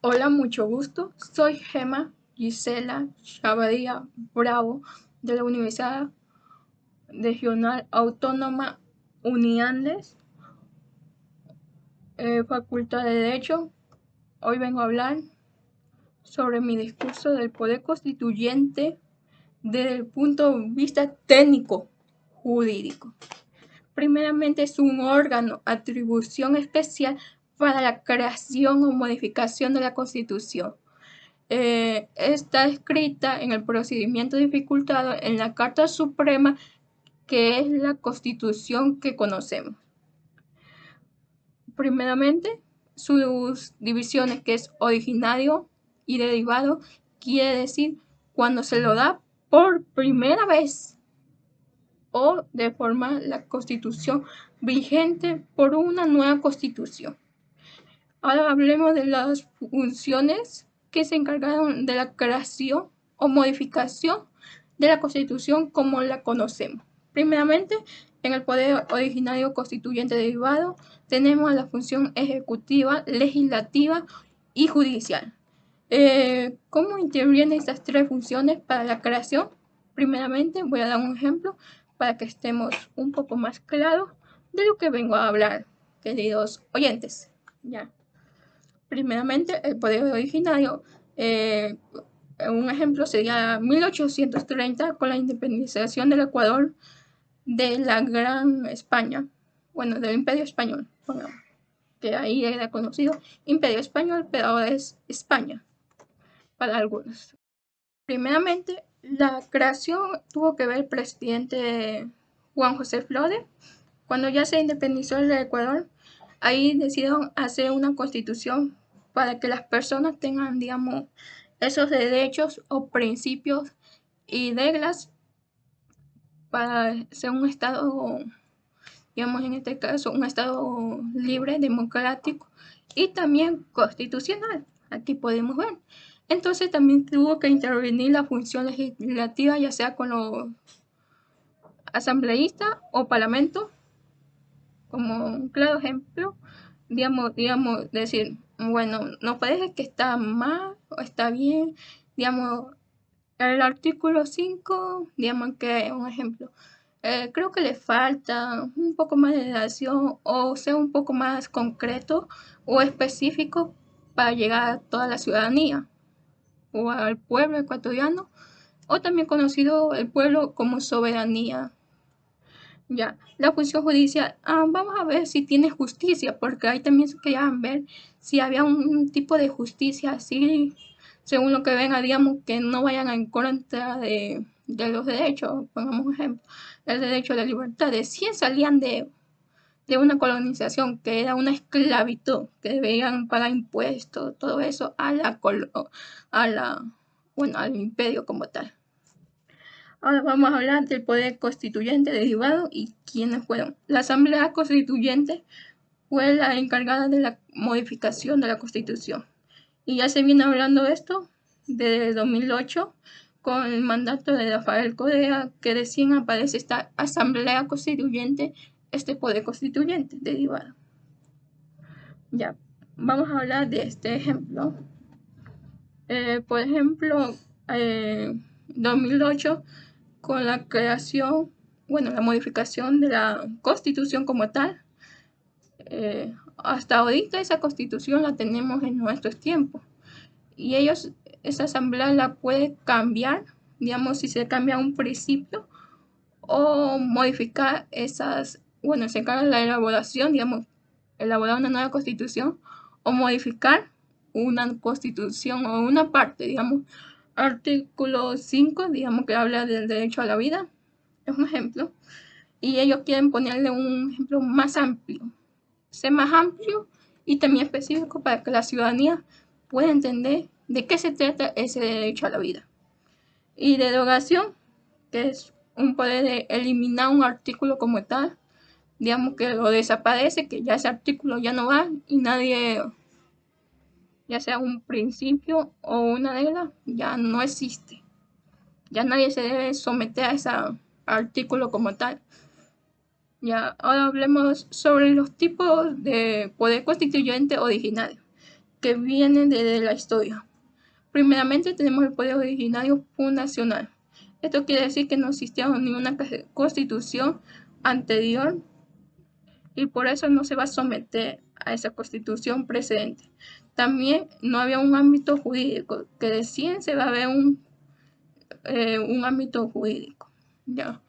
Hola, mucho gusto. Soy Gema Gisela Chavadía Bravo de la Universidad Regional Autónoma Uniandes, Facultad de Derecho. Hoy vengo a hablar sobre mi discurso del Poder Constituyente desde el punto de vista técnico jurídico. Primeramente, es un órgano, atribución especial para la creación o modificación de la Constitución. Está escrita en el procedimiento dificultado en la Carta Suprema, que es la Constitución que conocemos. Primeramente, sus divisiones, que es originario y derivado, quiere decir cuando se lo da por primera vez o de forma la Constitución vigente por una nueva Constitución. Ahora hablemos de las funciones que se encargaron de la creación o modificación de la Constitución como la conocemos. Primeramente, en el poder originario constituyente derivado tenemos la función ejecutiva, legislativa y judicial. ¿Cómo intervienen estas tres funciones para la creación? Primeramente, voy a dar un ejemplo para que estemos un poco más claros de lo que vengo a hablar, queridos oyentes. Ya. Primeramente, el poder originario, un ejemplo sería 1830 con la independización del Ecuador de la Gran España, bueno, del Imperio Español, bueno, que ahí era conocido Imperio Español, pero ahora es España para algunos. Primeramente, la creación tuvo que ver el presidente Juan José Flores. Cuando ya se independizó el Ecuador, ahí decidieron hacer una constitución para que las personas tengan, digamos, esos derechos o principios y reglas para ser un Estado, digamos, en este caso, un Estado libre, democrático y también constitucional. Aquí podemos ver. Entonces también tuvo que intervenir la función legislativa, ya sea con los asambleístas o parlamento, como un claro ejemplo, digamos, decir, bueno, no parece que está mal o está bien, digamos, el artículo 5, digamos que un ejemplo, creo que le falta un poco más de relación o sea un poco más concreto o específico para llegar a toda la ciudadanía o al pueblo ecuatoriano o también conocido el pueblo como soberanía. Ya, la función judicial, vamos a ver si tiene justicia, porque ahí también se querían ver si había un tipo de justicia así, según lo que venga, digamos, que no vayan en contra de los derechos, pongamos un ejemplo, el derecho a la libertad, de si salían de una colonización que era una esclavitud, que debían pagar impuestos, todo eso a la, bueno, al imperio como tal. Ahora vamos a hablar del poder constituyente derivado y quiénes fueron. La Asamblea Constituyente fue la encargada de la modificación de la Constitución. Y ya se viene hablando de esto desde 2008 con el mandato de Rafael Correa, que recién aparece esta Asamblea Constituyente, este poder constituyente derivado. Ya, vamos a hablar de este ejemplo. Por ejemplo, 2008 con la creación, bueno, la modificación de la Constitución como tal. Hasta ahorita esa Constitución la tenemos en nuestros tiempos y esa asamblea la puede cambiar, digamos, si se cambia un principio o modificar esas, bueno, se encarga de la elaboración, digamos, elaborar una nueva Constitución o modificar una Constitución o una parte, digamos, artículo 5, digamos, que habla del derecho a la vida, es un ejemplo, y ellos quieren ponerle un ejemplo más amplio, ser más amplio y también específico para que la ciudadanía pueda entender de qué se trata ese derecho a la vida. Y derogación, que es un poder de eliminar un artículo como tal, digamos que lo desaparece, que ya ese artículo ya no va y nadie, ya sea un principio o una regla, ya no existe. Ya nadie se debe someter a ese artículo como tal. Ya, ahora hablemos sobre los tipos de poder constituyente originario, que vienen desde la historia. Primeramente tenemos el poder originario fundacional. Esto quiere decir que no existía ninguna constitución anterior y por eso no se va a someter a esa constitución precedente. También no había un ámbito jurídico, que recién se va a ver un ámbito jurídico. ¿Ya?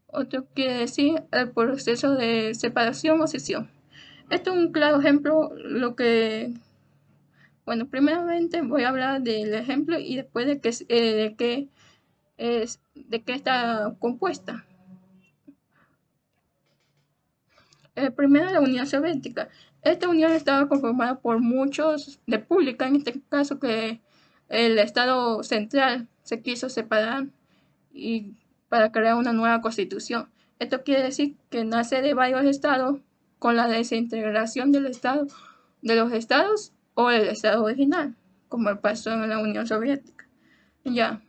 Otro quiere decir el proceso de separación o cesión. Esto es un claro ejemplo, bueno, primeramente voy a hablar del ejemplo y después de qué está compuesta. Primero, la Unión Soviética. Esta unión estaba conformada por muchos repúblicas, en este caso que el Estado central se quiso separar y para crear una nueva constitución. Esto quiere decir que nace de varios estados con la desintegración de los estados o el estado original, como pasó en la Unión Soviética. Ya.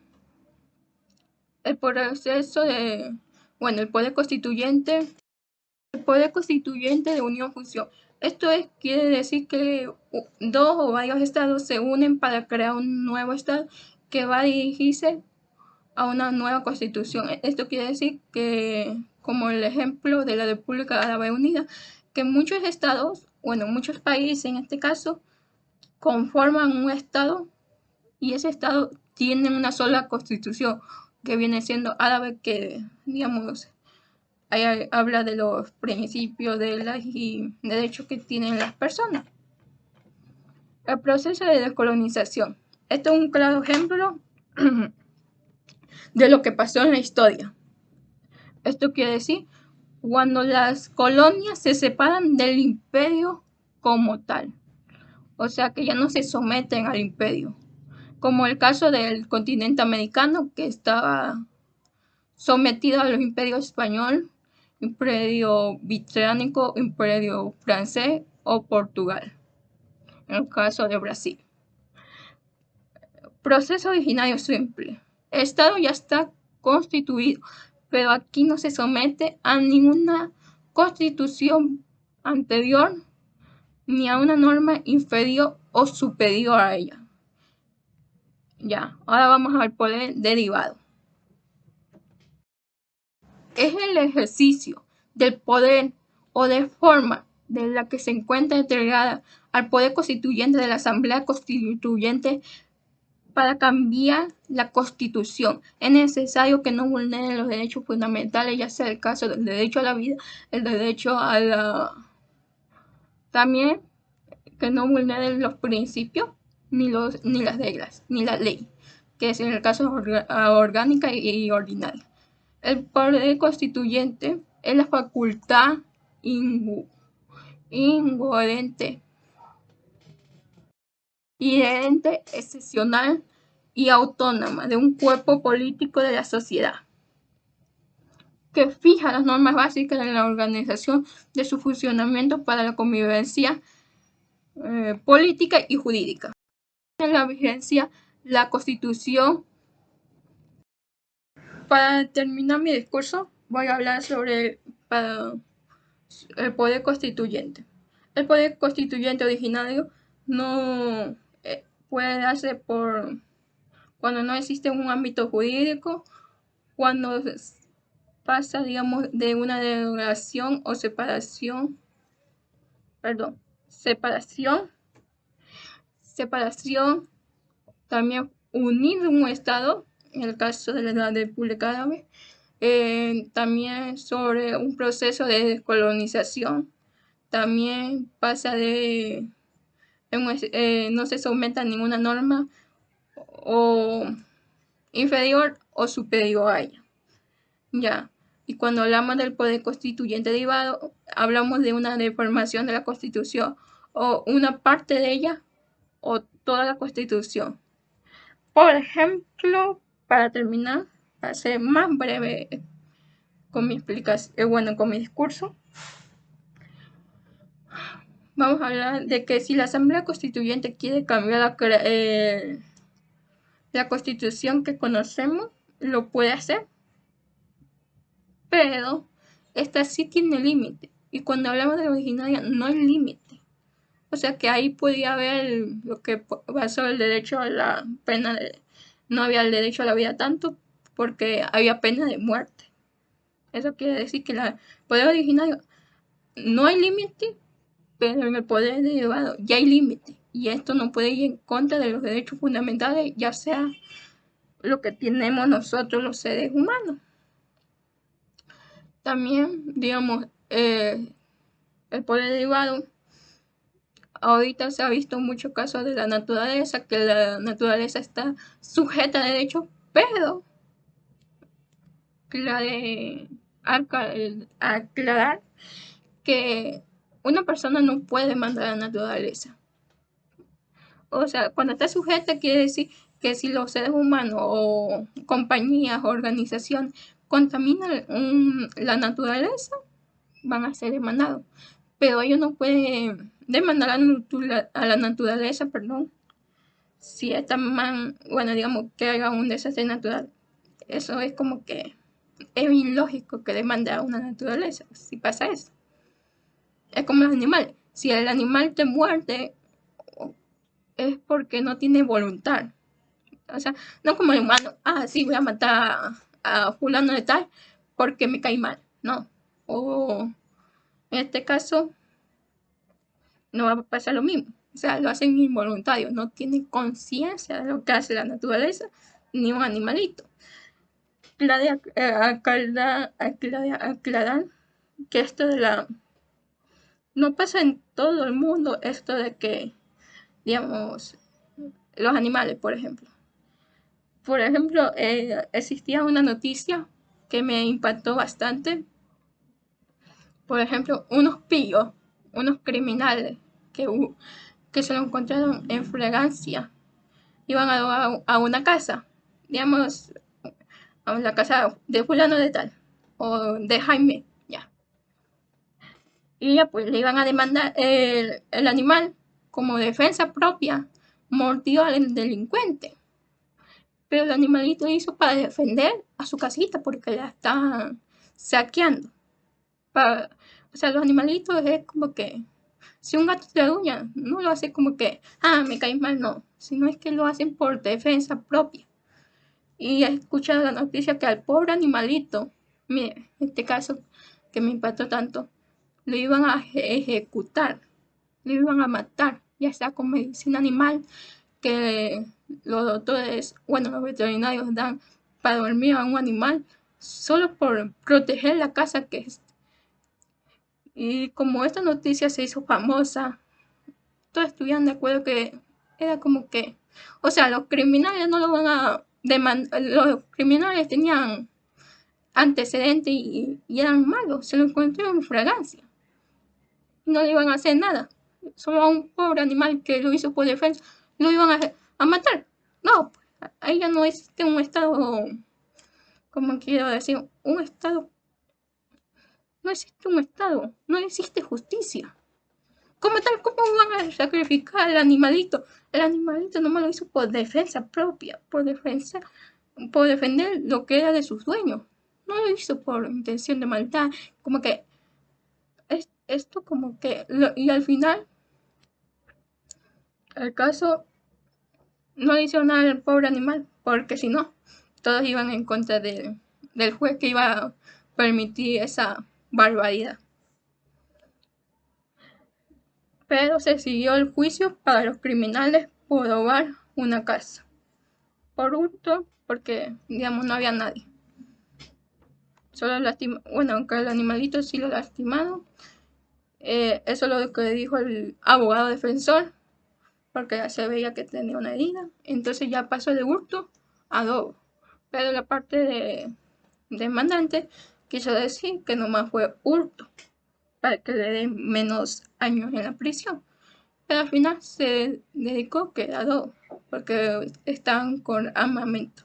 El proceso el poder constituyente de unión-fusión. Esto quiere decir que dos o varios estados se unen para crear un nuevo estado que va a dirigirse a una nueva constitución. Esto quiere decir que, como el ejemplo de la República Árabe Unida, que muchos estados, muchos países en este caso, conforman un estado y ese estado tiene una sola constitución que viene siendo árabe, que digamos ahí habla de los principios de las y derechos que tienen las personas. El proceso de descolonización. Esto es un claro ejemplo de lo que pasó en la historia. Esto quiere decir cuando las colonias se separan del imperio como tal, o sea que ya no se someten al imperio, como el caso del continente americano, que estaba sometido a los imperios español, imperio británico, imperio francés o Portugal, en el caso de Brasil. Proceso originario simple. El Estado ya está constituido, pero aquí no se somete a ninguna constitución anterior ni a una norma inferior o superior a ella. Ya, ahora vamos al poder derivado. Es el ejercicio del poder o de forma de la que se encuentra integrada al poder constituyente de la Asamblea Constituyente para cambiar la Constitución. Es necesario que no vulneren los derechos fundamentales, ya sea el caso del derecho a la vida, el derecho a la... También que no vulneren los principios, ni las reglas, ni la ley, que es en el caso orgánica y ordinaria. El poder constituyente es la facultad inherente, excepcional y autónoma de un cuerpo político de la sociedad, que fija las normas básicas de la organización de su funcionamiento para la convivencia política y jurídica. En la vigencia, la Constitución. Para terminar mi discurso, voy a hablar sobre el poder constituyente. El poder constituyente originario no puede darse cuando no existe un ámbito jurídico, cuando pasa, digamos, de una derogación o separación, también unir un Estado, en el caso de la República Árabe, también sobre un proceso de descolonización, también pasa no se somete a ninguna norma o inferior o superior a ella. Ya. Y cuando hablamos del poder constituyente derivado, hablamos de una deformación de la Constitución o una parte de ella o toda la Constitución. Por ejemplo, para terminar, para ser más breve con mi explicación, con mi discurso, vamos a hablar de que si la Asamblea Constituyente quiere cambiar la Constitución que conocemos, lo puede hacer, pero esta sí tiene límite. Y cuando hablamos de la originaria, no hay límite. O sea que ahí podía haber lo que pasó el derecho a la pena de... No había el derecho a la vida tanto porque había pena de muerte. Eso quiere decir que el poder originario no hay límite, pero en el poder derivado ya hay límite. Y esto no puede ir en contra de los derechos fundamentales, ya sea lo que tenemos nosotros los seres humanos. También, digamos, el poder derivado, ahorita se ha visto muchos casos de la naturaleza, que la naturaleza está sujeta a derechos, pero aclarar que una persona no puede mandar a la naturaleza. O sea, cuando está sujeta quiere decir que si los seres humanos o compañías o organizaciones contaminan la naturaleza, van a ser demandados. Pero ellos no pueden demandar a la naturaleza, perdón, si bueno, digamos que haga un desastre natural. Eso es como que es ilógico que demande a una naturaleza si pasa eso. Es como los animales. Si el animal te muerde, es porque no tiene voluntad. O sea, no como el humano, sí, voy a matar a fulano de tal porque me cae mal. No. O en este caso, no va a pasar lo mismo. O sea, lo hacen involuntario, no tienen conciencia de lo que hace la naturaleza ni un animalito. Aclarar que esto de no pasa en todo el mundo, esto de que, digamos, los animales, por ejemplo. Por ejemplo, existía una noticia que me impactó bastante. Por ejemplo, unos pillos, unos criminales que se lo encontraron en Francia. Iban a una casa, digamos, a la casa de fulano de tal, o de Jaime, ya. Y ya pues le iban a demandar el animal como defensa propia, mordió al delincuente. Pero el animalito hizo para defender a su casita porque la estaban saqueando. O sea, los animalitos es como que si un gato te aruña, no lo hace como que, me caes mal, no, sino es que lo hacen por defensa propia. Y he escuchado la noticia que al pobre animalito, mire, en este caso que me impactó tanto, lo iban a ejecutar, lo iban a matar, ya sea con medicina animal que los doctores, bueno, los veterinarios dan para dormir a un animal solo por proteger la casa que es. Y como esta noticia se hizo famosa, todos estuvieron de acuerdo que era como que, o sea, los criminales no lo van a demandar, los criminales tenían antecedentes y eran malos, se lo encontraron en fragancia. No le iban a hacer nada, solo a un pobre animal que lo hizo por defensa, lo iban a matar. No, ahí ya no existe un estado, como quiero decir, un estado, no existe un estado, no existe justicia. ¿Cómo van a sacrificar al animalito? El animalito nomás lo hizo por defensa propia, por defender lo que era de sus dueños. No lo hizo por intención de maldad, como que esto como que, y al final, el caso no le hicieron nada al pobre animal, porque si no, todos iban en contra del juez que iba a permitir esa barbaridad. Pero se siguió el juicio para los criminales por robar una casa. Por hurto, porque digamos no había nadie. Solo bueno, aunque el animalito sí lo lastimaron. Eso es lo que dijo el abogado defensor, porque ya se veía que tenía una herida. Entonces ya pasó de hurto a robo. Pero la parte de demandante quiso decir que nomás fue hurto, para que le den menos años en la prisión. Pero al final se dedicó que era robo, porque estaban con armamento.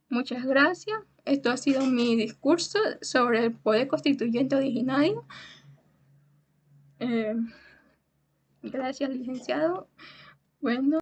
Muchas gracias. Esto ha sido mi discurso sobre el poder constituyente originario. Gracias, licenciado. Bueno.